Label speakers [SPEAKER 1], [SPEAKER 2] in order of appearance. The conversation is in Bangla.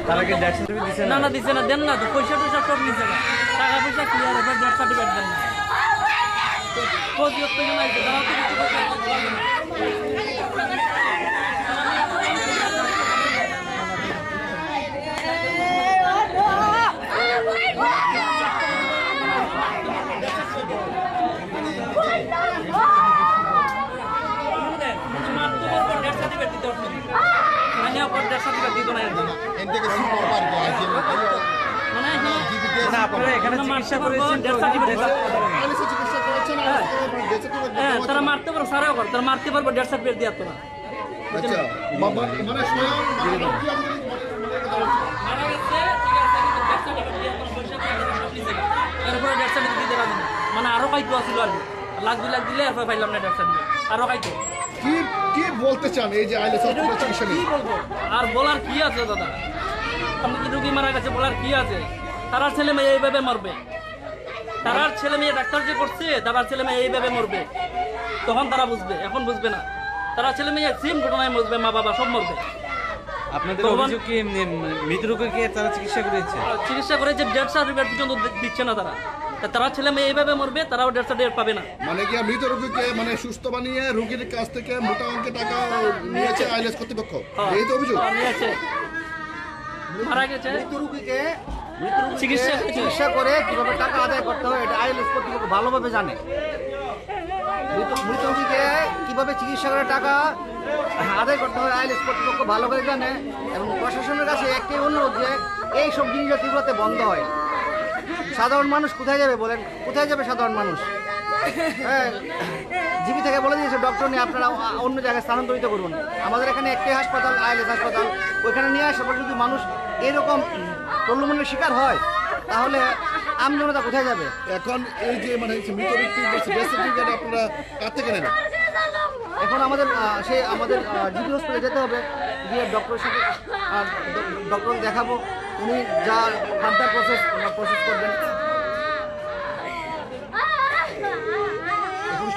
[SPEAKER 1] তারা কি ডেথ সার্টিফিকেট দিছে
[SPEAKER 2] না না দিছে না, দেন না তো, পয়সা টয়সা সব নিছে না, টাকা পয়সা ক্লিয়ার, এবার ডেথ সার্টিফিকেট দেন না। প্রতিরোধ তো জানাইছে, তারা তো কিছু করতে পারবে না। তারা মারতে পারবো, সারাও কর, তারা মারতে পারবো, ডেথ সার্টিফিকেট দিয়ে তোরা মানে আরো পাইতো আসিল আর লাখ 2 লাখ দিলে এরপর পাইলাম না ডেথ সার্টিফিকেট, আরো পাইতো।
[SPEAKER 3] কি বলতে চান এই যে আইলে চিকিৎসা
[SPEAKER 2] কি বলবো আর বলার কি আছে দাদা, আমি কি রুগী মারা গেছে বলার কি আছে? তারার ছেলে মেয়ে এইভাবে মরবে, তারার ছেলে মেয়ে ডাক্তার যে করছে তারার ছেলে মেয়ে এইভাবে মরবে, তখন তারা বুঝবে, এখন বুঝবে না। তারা ছেলে মেয়ে সেম ঘটনায় মরবে, মা বাবা সব মরবে।
[SPEAKER 1] আপনাদের অভিযোগ কি মৃত রোগীকে তারা চিকিৎসা করেছে?
[SPEAKER 2] চিকিৎসা করেছে, ডেথ সার্টিফিকেট পর্যন্ত দিচ্ছে না তারা। তারা ছেলে মেয়ে এইভাবে মরবে, তারাও ডেথ সার্টিফিকেট পাবে না।
[SPEAKER 3] মানে কি মৃত রোগীকে মানে সুস্থ বানিয়ে রোগীর কাছ থেকে মোটা অঙ্কের টাকা নিয়েছে আইলেস কর্তৃপক্ষ, এই তো অভিযোগ।
[SPEAKER 2] নিয়েছে, মারা গেছে
[SPEAKER 4] মৃত রোগীকে
[SPEAKER 2] চিকিৎসা
[SPEAKER 4] করে কিভাবে টাকা আদায় করতে হয় এটা আইএলএস কর্তৃপক্ষ ভালোভাবে জানে। মৃত রোগীকে কিভাবে চিকিৎসা করে টাকা আদায় করতে হয় আইএলএস কর্তৃপক্ষ ভালো করে জানে, এবং প্রশাসনের কাছে একটাই অনুরোধ যে এই সব জিনিস তীব্রতে বন্ধ হয়। সাধারণ মানুষ কোথায় যাবে বলেন, কোথায় যাবে সাধারণ মানুষ? হ্যাঁ, জিবি থেকে বলে দিয়েছে ডক্টর নিয়ে আপনারা অন্য জায়গায় স্থানান্তরিত করুন। আমাদের এখানে একটাই হাসপাতাল, আইএলএস হাসপাতাল, ওইখানে নিয়ে আসার পর যদি মানুষ এরকম প্রলোভনের শিকার হয় তাহলে আমজনতা কোথায় যাবে?
[SPEAKER 3] এখন এই যে মানে মৃত ব্যক্তির ডেথ সার্টিফিকেট আপনারা কার থেকে নেন?
[SPEAKER 4] এখন আমাদের জিবি হসপিটালে যেতে হবে, গিয়ে ডক্টরের সাথে ডক্টর দেখাবো, উনি যা ফার্দার প্রসেস করবেন।
[SPEAKER 3] পুলিশ